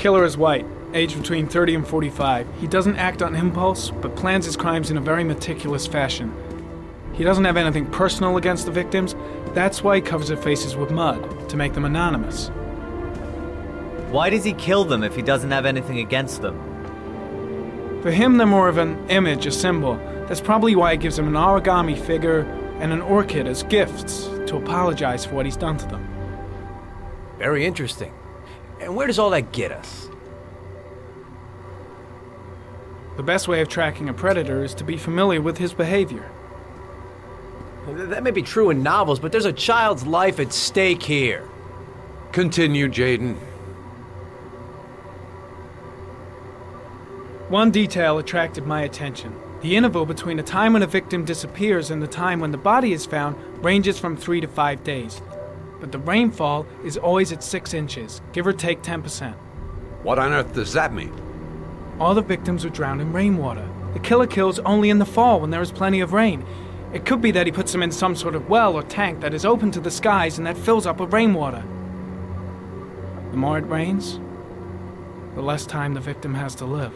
killer is white, aged between 30 and 45. He doesn't act on impulse, but plans his crimes in a very meticulous fashion. He doesn't have anything personal against the victims. That's why he covers their faces with mud, to make them anonymous. Why does he kill them if he doesn't have anything against them? For him, they're more of an image, a symbol. That's probably why he gives them an origami figure and an orchid as gifts to apologize for what he's done to them. Very interesting. And where does all that get us? The best way of tracking a predator is to be familiar with his behavior. That may be true in novels, but there's a child's life at stake here. Continue, Jaden. One detail attracted my attention. The interval between the time when a victim disappears and the time when the body is found ranges from 3 to 5 days. But the rainfall is always at 6 inches, give or take 10%. What on earth does that mean? All the victims were drowned in rainwater. The killer kills only in the fall when there is plenty of rain. It could be that he puts them in some sort of well or tank that is open to the skies and that fills up with rainwater. The more it rains, the less time the victim has to live.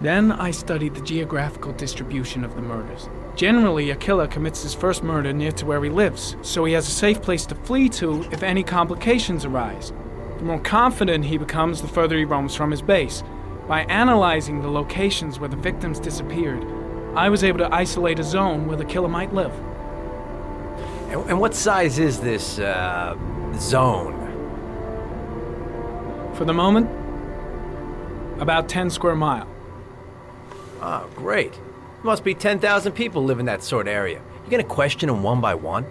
Then I studied the geographical distribution of the murders. Generally, a killer commits his first murder near to where he lives, so he has a safe place to flee to if any complications arise. The more confident he becomes, the further he roams from his base. By analyzing the locations where the victims disappeared, I was able to isolate a zone where the killer might live. And what size is this, zone? For the moment, about 10 square miles. Oh, great. Must be 10,000 people live in that sort of area. You gonna question them one by one?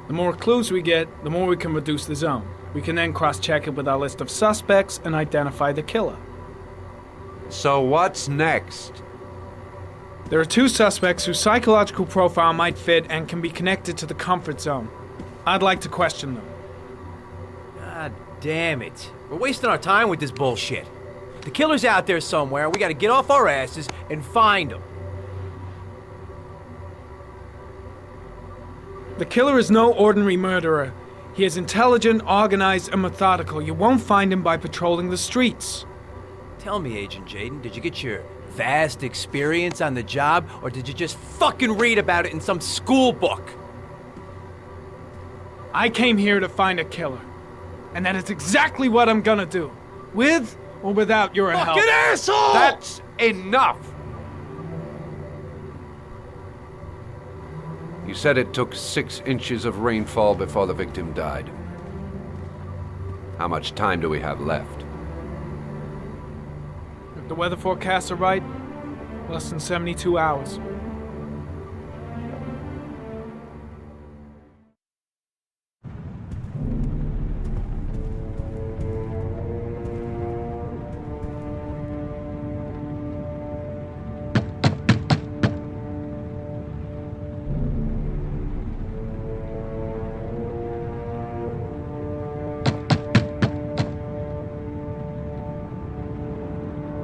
The more clues we get, the more we can reduce the zone. We can then cross-check it with our list of suspects and identify the killer. So what's next? There are 2 suspects whose psychological profile might fit and can be connected to the comfort zone. I'd like to question them. God damn it. We're wasting our time with this bullshit. The killer's out there somewhere, we gotta get off our asses and find him. The killer is no ordinary murderer. He is intelligent, organized, and methodical. You won't find him by patrolling the streets. Tell me, Agent Jaden, did you get your vast experience on the job, or did you just fucking read about it in some school book? I came here to find a killer. And that is exactly what I'm gonna do. With or without your help. Fucking asshole! That's enough! You said it took 6 inches of rainfall before the victim died. How much time do we have left? If the weather forecasts are right, less than 72 hours.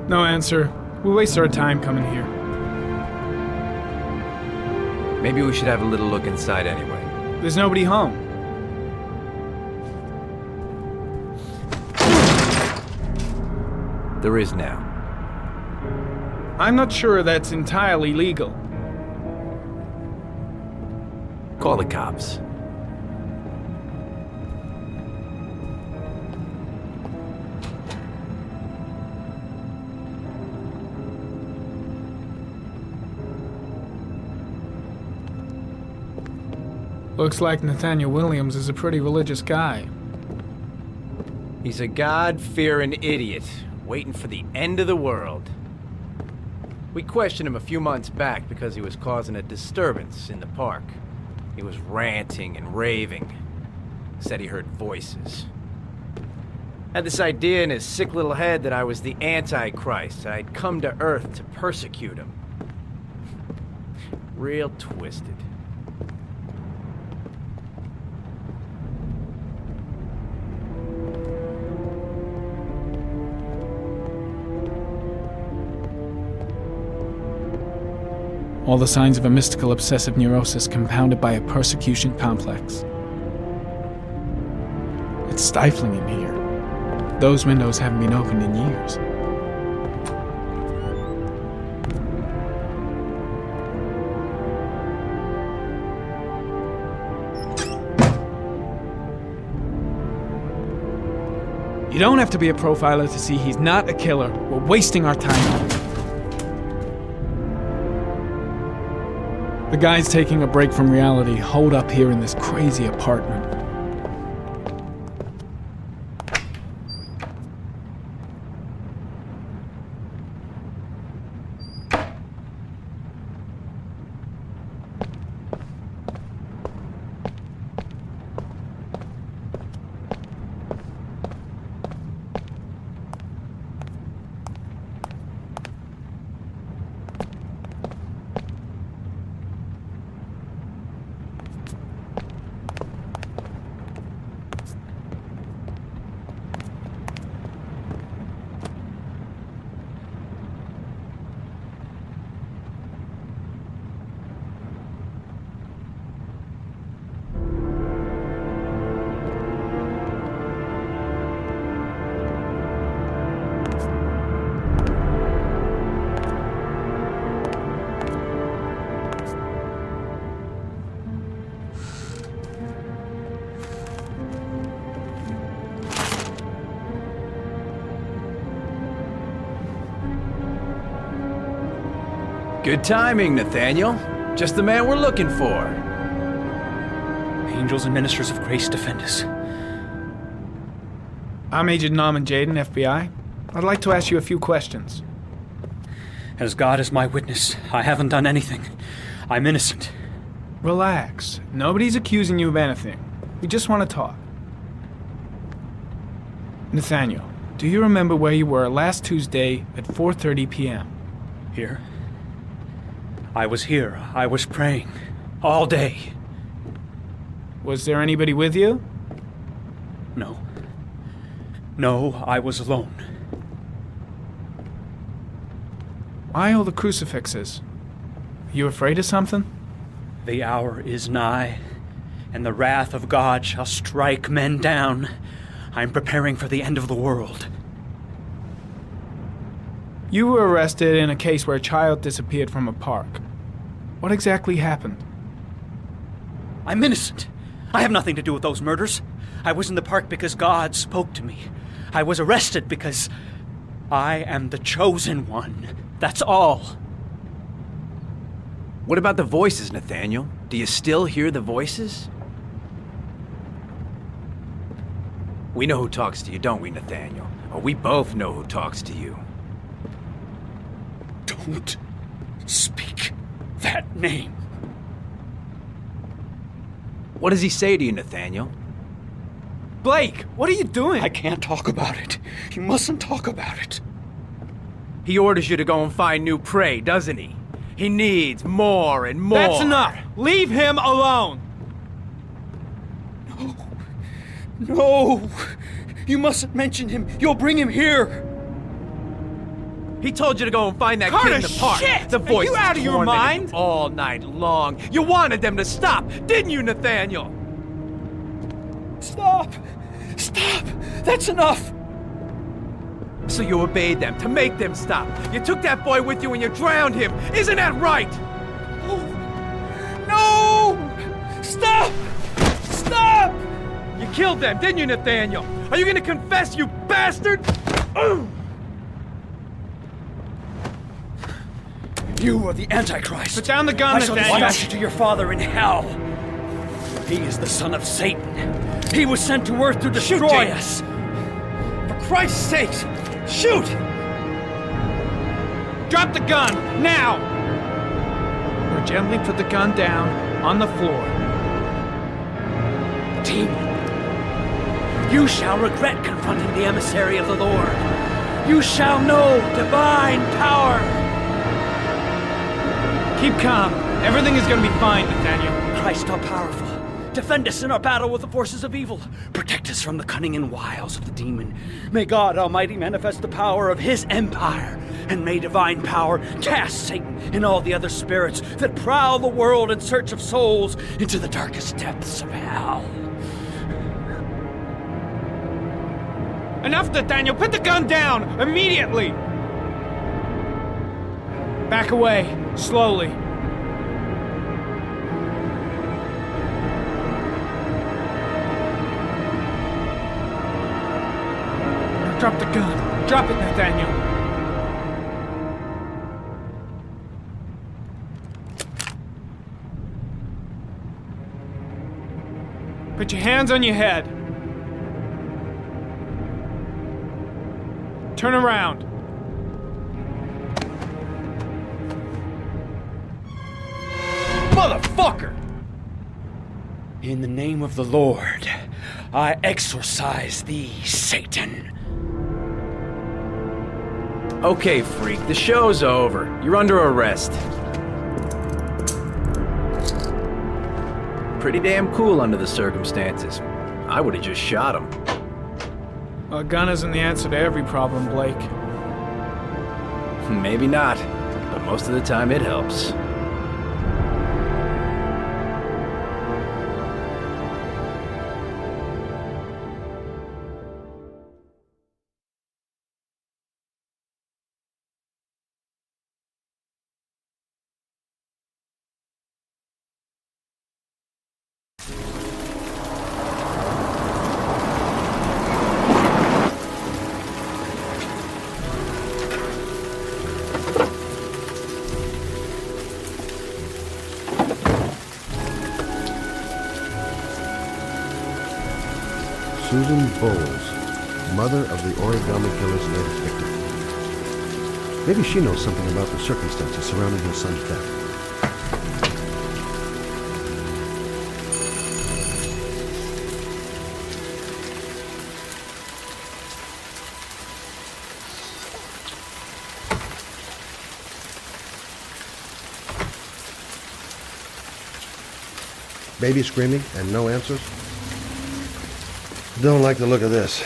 No answer. We waste our time coming here. Maybe we should have a little look inside anyway. There's nobody home. There is now. I'm not sure that's entirely legal. Call the cops. Looks like Nathaniel Williams is a pretty religious guy. He's a God-fearing idiot, waiting for the end of the world. We questioned him a few months back because he was causing a disturbance in the park. He was ranting and raving. Said he heard voices. Had this idea in his sick little head that I was the Antichrist. I'd come to Earth to persecute him. Real twisted. All the signs of a mystical obsessive neurosis compounded by a persecution complex. It's stifling in here. Those windows haven't been opened in years. You don't have to be a profiler to see he's not a killer. We're wasting our time. The guy's taking a break from reality, holed up here in this crazy apartment. Good timing, Nathaniel. Just the man we're looking for. Angels and ministers of grace defend us. I'm Agent Norman Jaden, FBI. I'd like to ask you a few questions. As God is my witness, I haven't done anything. I'm innocent. Relax. Nobody's accusing you of anything. We just want to talk. Nathaniel, do you remember where you were last Tuesday at 4:30 p.m.? Here? I was here. I was praying. All day. Was there anybody with you? No. No, I was alone. Why all the crucifixes? Are you afraid of something? The hour is nigh, and the wrath of God shall strike men down. I'm preparing for the end of the world. You were arrested in a case where a child disappeared from a park. What exactly happened? I'm innocent. I have nothing to do with those murders. I was in the park because God spoke to me. I was arrested because I am the chosen one. That's all. What about the voices, Nathaniel? Do you still hear the voices? We know who talks to you, don't we, Nathaniel? Or we both know who talks to you. Don't speak that name. What does he say to you, Nathaniel? Blake, what are you doing? I can't talk about it. You mustn't talk about it. He orders you to go and find new prey, doesn't he? He needs more and more. That's enough! Leave him alone! No! You mustn't mention him. You'll bring him here. He told you to go and find that Carter, kid in the park. shit! The Are voice you out of your mind? all night long. You wanted them to stop, didn't you, Nathaniel? Stop! Stop! That's enough! So you obeyed them to make them stop. You took that boy with you and you drowned him. Isn't that right? No! Stop! Stop! You killed them, didn't you, Nathaniel? Are you gonna confess, you bastard? You are the Antichrist. Put down the gun, I shall Nathaniel. dispatch you to your father in hell. He is the son of Satan. He was sent to earth to destroy us. For Christ's sake, shoot! Drop the gun, now! Or gently put the gun down on the floor. Demon, you shall regret confronting the emissary of the Lord. You shall know divine power. Keep calm. Everything is gonna be fine, Nathaniel. Christ all-powerful, defend us in our battle with the forces of evil. Protect us from the cunning and wiles of the demon. May God Almighty manifest the power of His empire and may divine power cast Satan and all the other spirits that prowl the world in search of souls into the darkest depths of hell. Enough, Nathaniel! Put the gun down! Immediately! Back away. Slowly. Now drop the gun. Drop it, Nathaniel. Put your hands on your head. Turn around. Motherfucker! In the name of the Lord, I exorcise thee, Satan. Okay, freak, the show's over. You're under arrest. Pretty damn cool under the circumstances. I would have just shot him. A gun isn't the answer to every problem, Blake. Maybe not, but most of the time it helps. Susan Bowles, mother of the origami killer's latest victim. Maybe she knows something about the circumstances surrounding her son's death. Baby screaming and no answers? Don't like the look of this.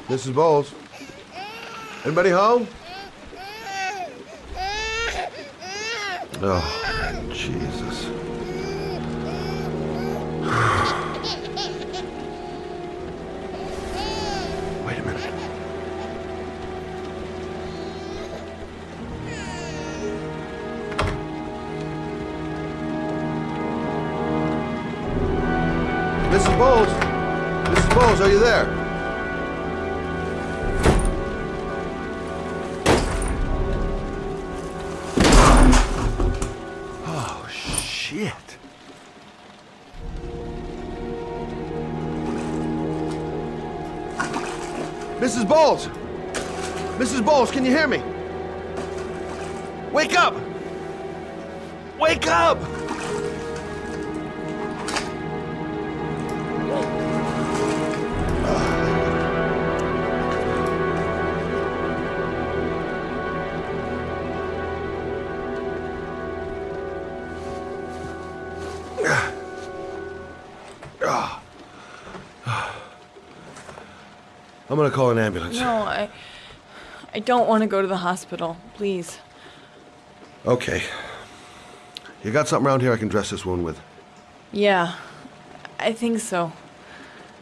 Mrs. Bowles? Anybody home? Oh, Jesus. Wait a minute. Mrs. Bowles? Mrs. Bowles, are you there? Shit. Mrs. Bowles! Mrs. Bowles, can you hear me? Wake up! Wake up! I'm gonna call an ambulance. No, I don't want to go to the hospital. Please. Okay. You got something around here I can dress this wound with? Yeah, I think so.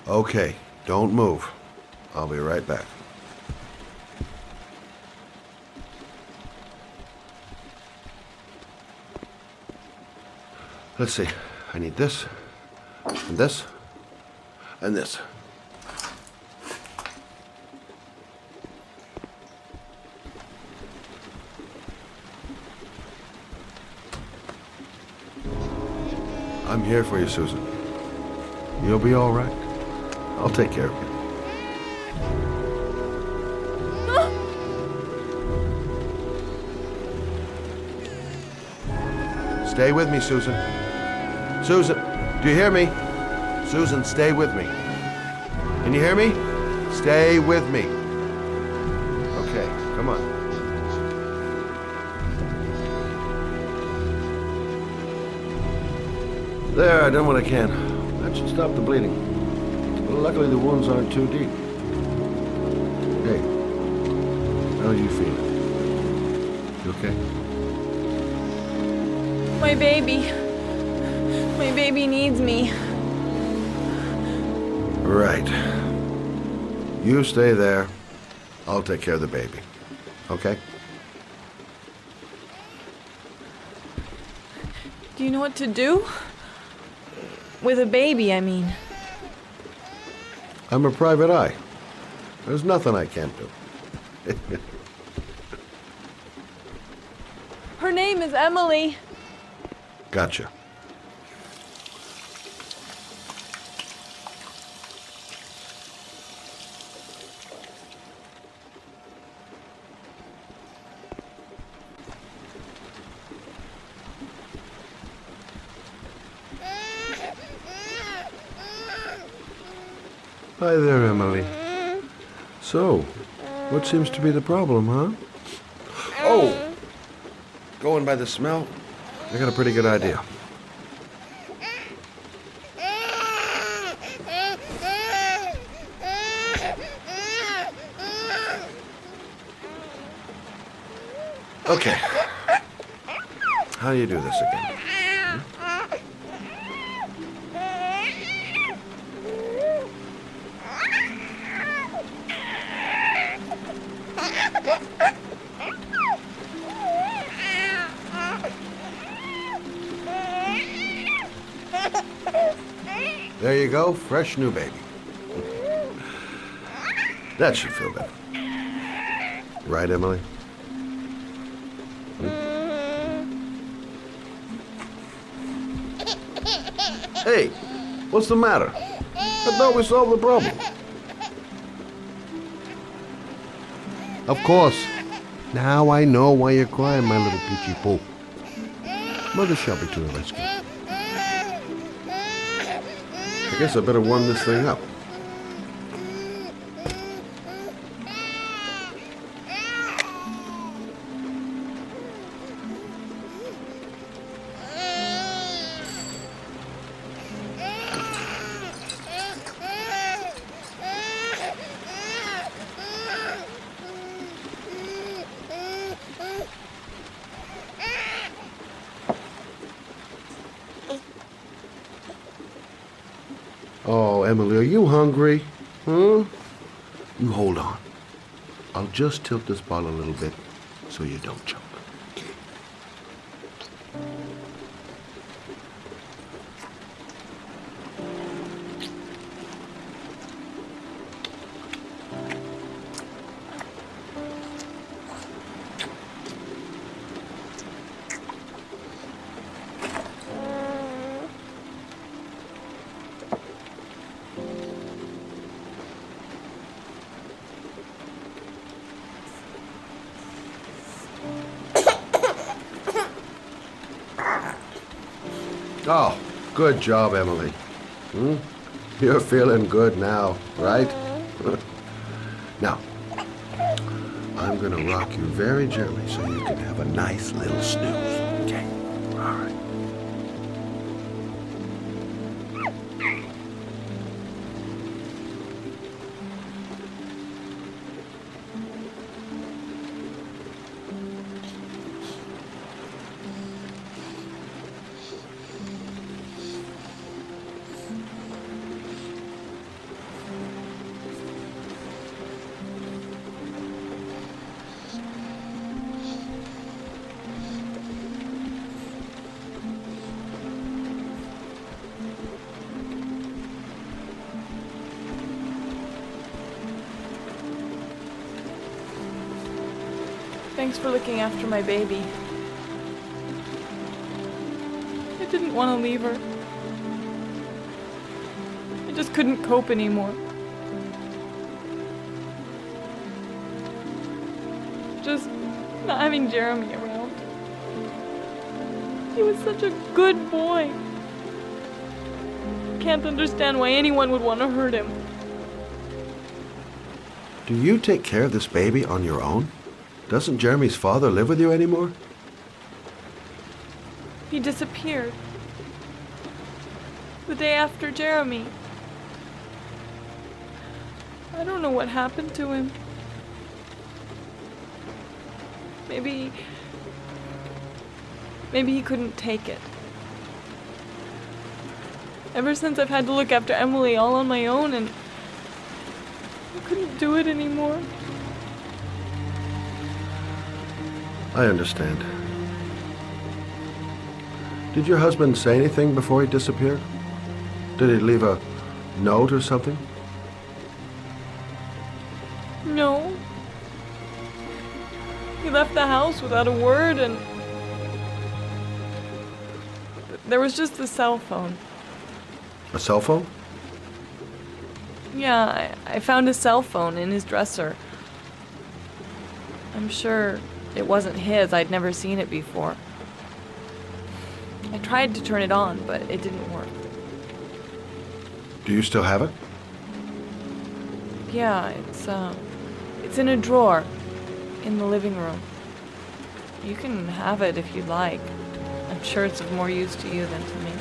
Okay, don't move. I'll be right back. Let's see. I need this, and this, and this. I'm here for you, Susan. You'll be all right. I'll take care of you. Stay with me, Susan. Susan, do you hear me? Susan, stay with me. Can you hear me? Stay with me. Okay, come on. There, I done what I can. That should stop the bleeding. Well, luckily the wounds aren't too deep. Hey, how are you feeling? You okay? My baby. My baby needs me. Right. You stay there. I'll take care of the baby. Okay? Do you know what to do? With a baby, I mean. I'm a private eye. There's nothing I can't do. Her name is Emily. Gotcha. Hi there, Emily. So, what seems to be the problem, huh? Oh! Going by the smell, I got a pretty good idea. Okay. How do you do this again? There you go, fresh new baby. That should feel better. Right, Emily? Hey, what's the matter? I thought we solved the problem. Of course. Now I know why you're crying, my little peachy poo. Mother shall be to the rescue. I guess I better warm this thing up. Oh, Emily, are you hungry? Huh? You hold on. I'll just tilt this bottle a little bit so you don't choke. Oh, good job, Emily. You're feeling good now, right? Now, I'm gonna rock you very gently so you can have a nice little snooze. Okay? All right. Thanks for looking after my baby. I didn't want to leave her. I just couldn't cope anymore. just not having Jeremy around. He was such a good boy. Can't understand why anyone would want to hurt him. Do you take care of this baby on your own? Doesn't Jeremy's father live with you anymore? He disappeared. The day after Jeremy. I don't know what happened to him. Maybe he couldn't take it. Ever since I've had to look after Emily all on my own, and I couldn't do it anymore. I understand. Did your husband say anything before he disappeared? Did he leave a note or something? No. He left the house without a word, and there was just a cell phone. A cell phone? Yeah, I found a cell phone in his dresser. I'm sure it wasn't his. I'd never seen it before. I tried to turn it on, but it didn't work. Do you still have it? Yeah, it's in a drawer in the living room. You can have it if you'd like. I'm sure it's of more use to you than to me.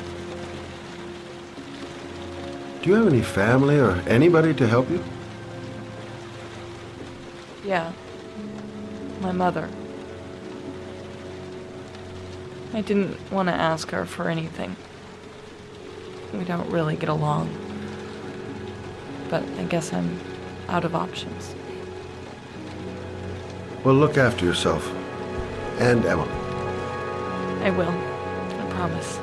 Do you have any family or anybody to help you? Yeah. My mother. I didn't want to ask her for anything. We don't really get along. But I guess I'm out of options. Well, look after yourself. And Emily. I will. I promise.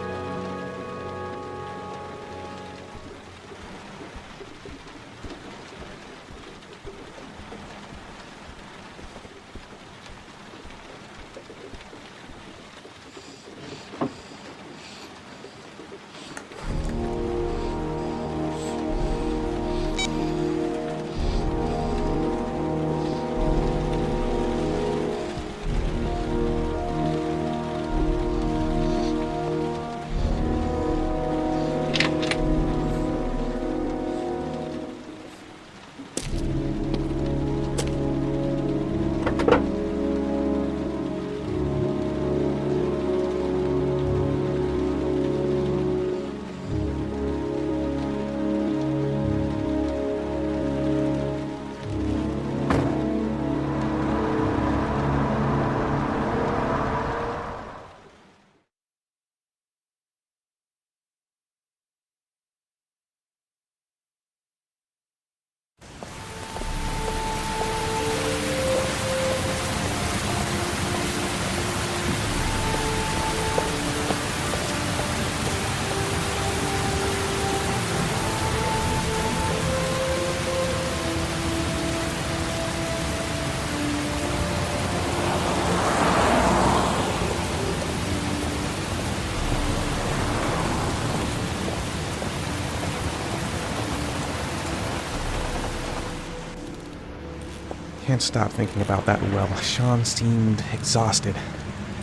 Can't stop thinking about that well. Sean seemed exhausted.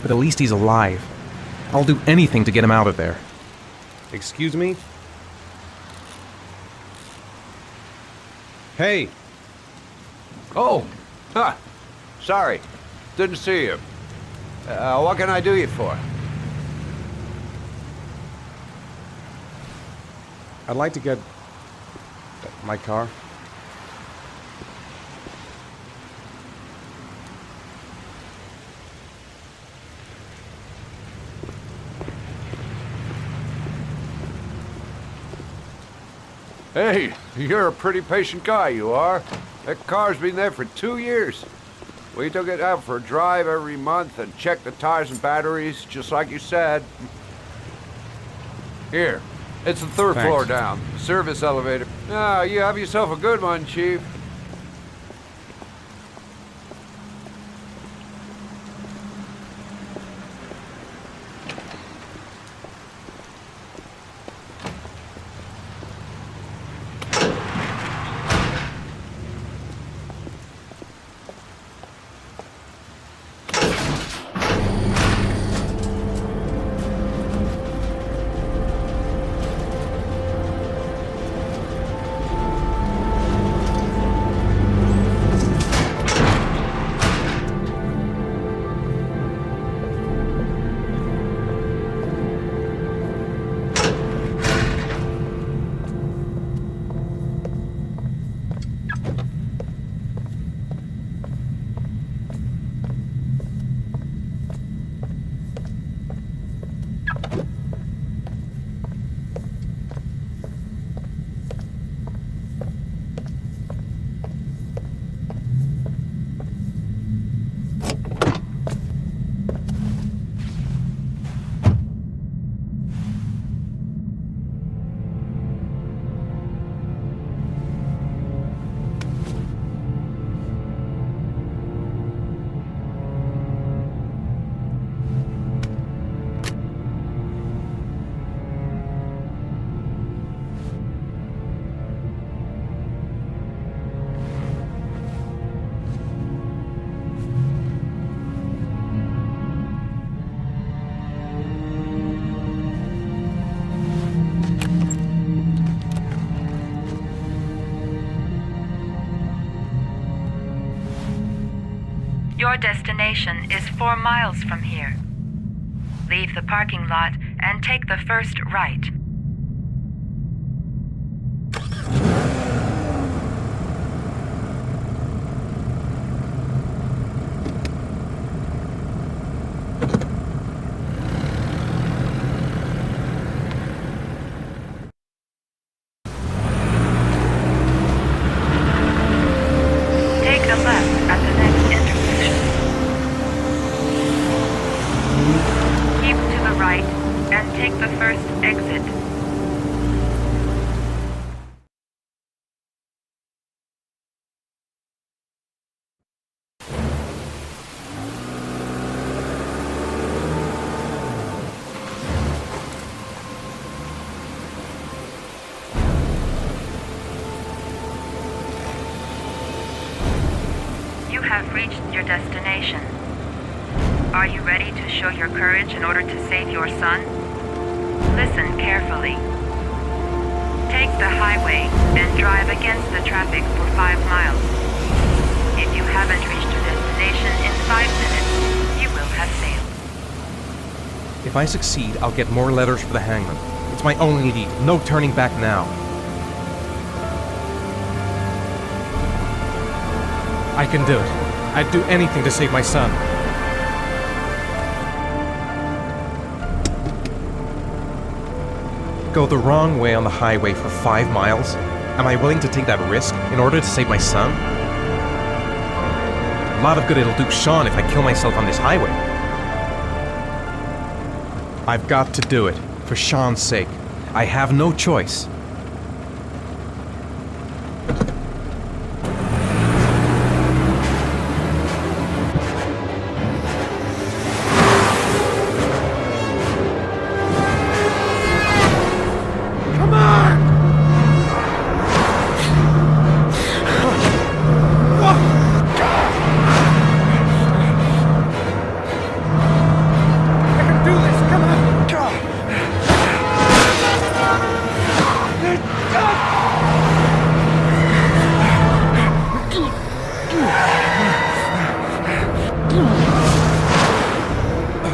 But at least he's alive. I'll do anything to get him out of there. Excuse me? Hey! Oh, sorry. Didn't see you. What can I do you for? I'd like to get my car. Hey, you're a pretty patient guy, you are. That car's been there for 2 years. We took it out for a drive every month and checked the tires and batteries, just like you said. Here, it's the third Thanks. floor down. Service elevator. Ah, you have yourself a good one, Chief. Your destination is 4 miles from here. Leave the parking lot and take the first right. Take a left at the next intersection. Keep to the right and take the first exit. You have reached your destination. Are you ready to show your courage in order to save your son? Listen carefully. Take the highway and drive against the traffic for 5 miles. If you haven't reached your destination in 5 minutes, you will have failed. If I succeed, I'll get more letters for the hangman. It's my only lead. No turning back now. I can do it. I'd do anything to save my son. Go the wrong way on the highway for 5 miles? Am I willing to take that risk in order to save my son? A lot of good it'll do Sean if I kill myself on this highway. I've got to do it, for Sean's sake. I have no choice.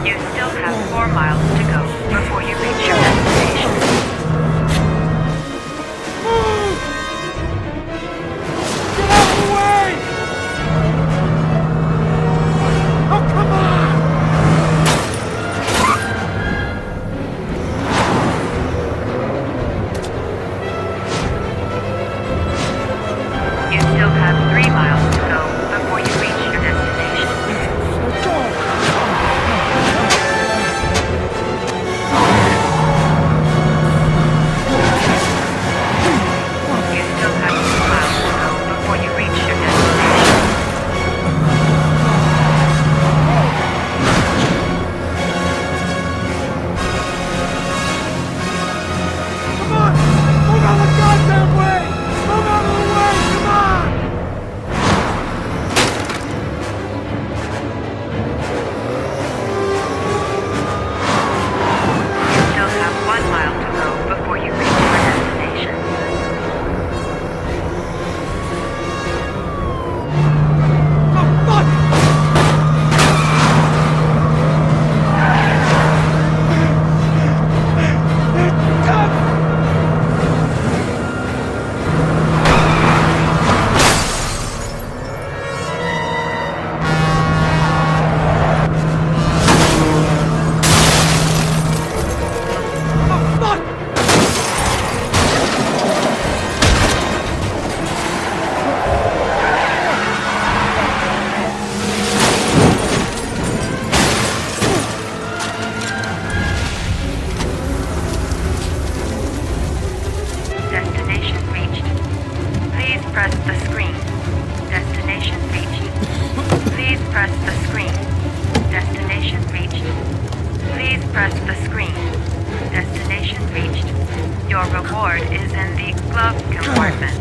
You still have 4 miles to go before you reach your destination. You still have 3 miles to go before you reach your destination. You still have 2 miles to go before you reach your destination. You still have 1 mile to go before you reach your destination. Destination reached. Please press the screen. Destination reached. Please press the screen. Destination reached. Please press the screen. Destination reached. Your reward is in the glove compartment.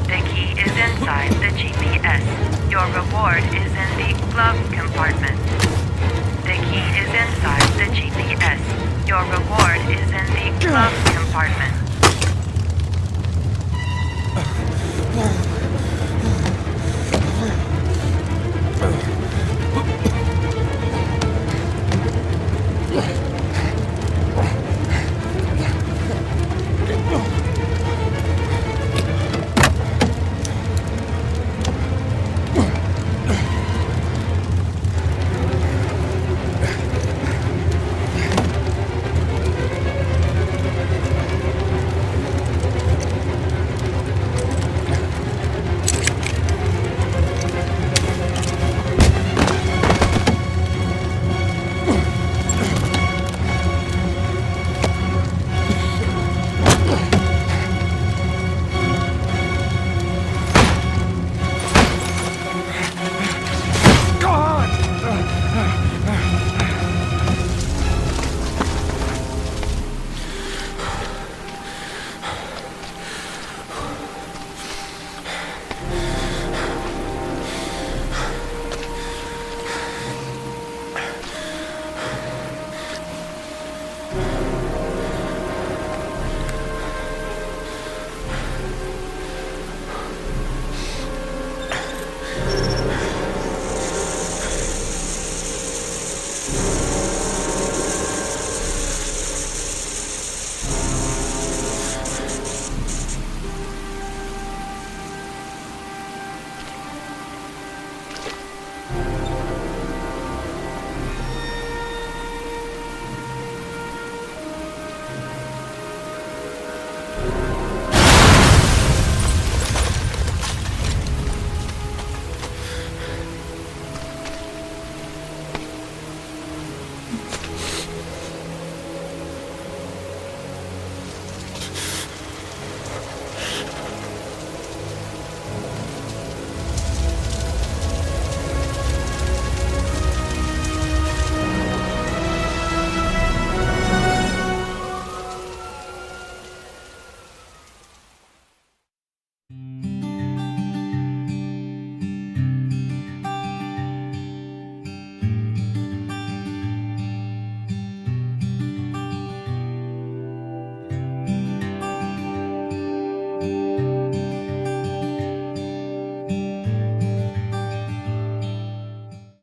The key is inside the GPS. Your reward is in the glove compartment. The key is inside the GPS. Your reward is in the glove compartment.